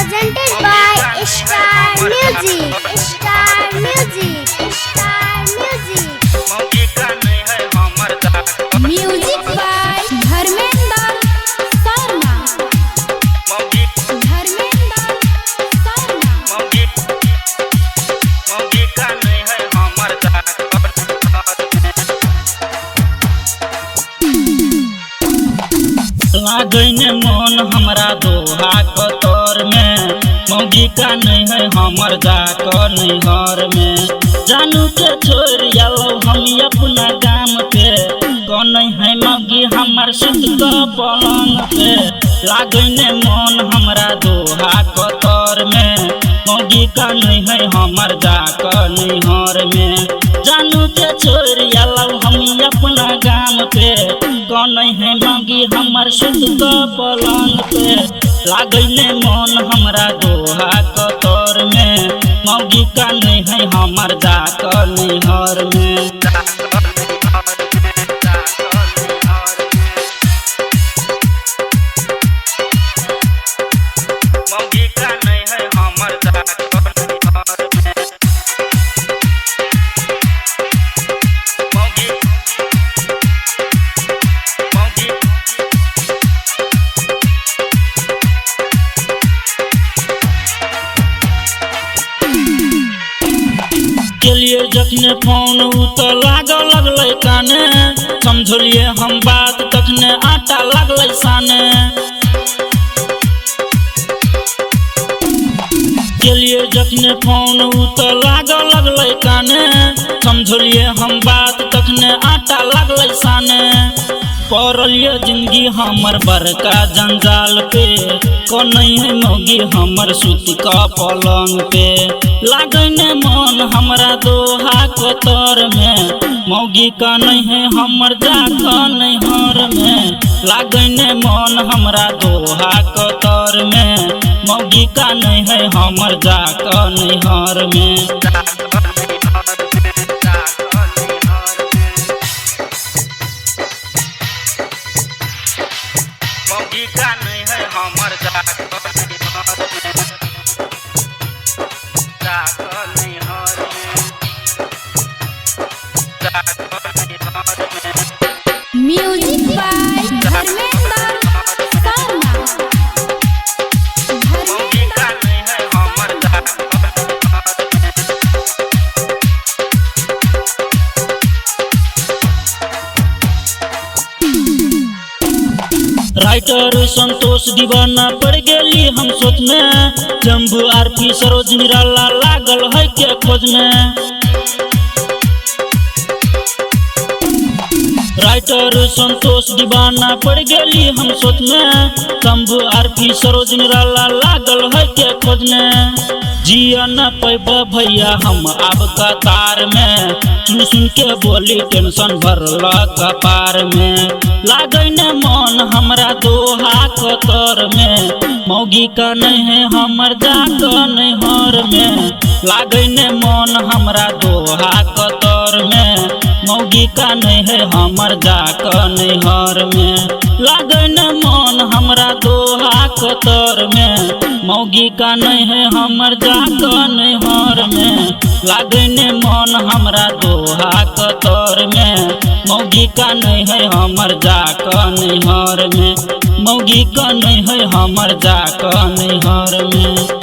presented by Star Music. Star Music. Star Music. Music by Dharmendra Sharma. Dharmendra लागने मन हमरा Doha Qatar में मौगी का नहीं है हमर जाकर नैहर में जानू के छोड़ आलो हम अपना गाम पे कौन है मौगी हमर सुत का पलंग पे लागने मन हमरा दोहा कतर में मौगी का नहीं है हमर जाकर नैहर में जानू के छोड़ आलो हम अपना गाम पे कौन है मौगी हमर सुत का पलंग पे लागने मन हमरा दोहा कतर में मौगी का नहीं है हमर जाकर नैहर में लिए जखने फोन तो लागल लगल काने समझलिए हम बात तखने आटा लगल साने लिए जखने फोन तो लागल लगल काने समझलिए हम बात तखने आटा लगल साने पड़लिए जिंदगी हमर बड़का जंजाल पे कौन है मौगी हमर सूती का पलंग पे लागने मन हमरा दोहा कतर में मौगी का नहीं है हमर जाकर नैहर में लागने मन हमरा दोहा कतर में मौगी का नहीं है हमर जाकर नैहर में मौगी का नहीं है हमर जाकर नैहर में Music by धर्मेंद्र शर्मा. मौगी का नहीं है हमर राइटर संतोष दीवाना पड़ गेली हम सोच में जम्बू आरपी सरोज निराला लागल है के खोज में राइटर संतोष दीवाना पड़ गेली हम सोच में जम्बू आरपी सरोज निराला लागल है के खोज में जिया न पैब भैया हम अब कतार में सुन के बोली टेंशन भरल कपार में लागने मन हमरा दोहा कतर में मौगी का नहीं है हमर जाकर नैहर में लागने मन हमरा दोहा कतर में मौगी का नहीं है हमर जाकर नैहर में लागने मन हमरा दोहा कतर में मौगी का नहीं है हमर जाकर नैहर में लागने मन हमरा दोहा कतर में मौगी का नहीं है हमर जाकर नैहर में मौगी का नहीं है हमर जाकर नैहर में।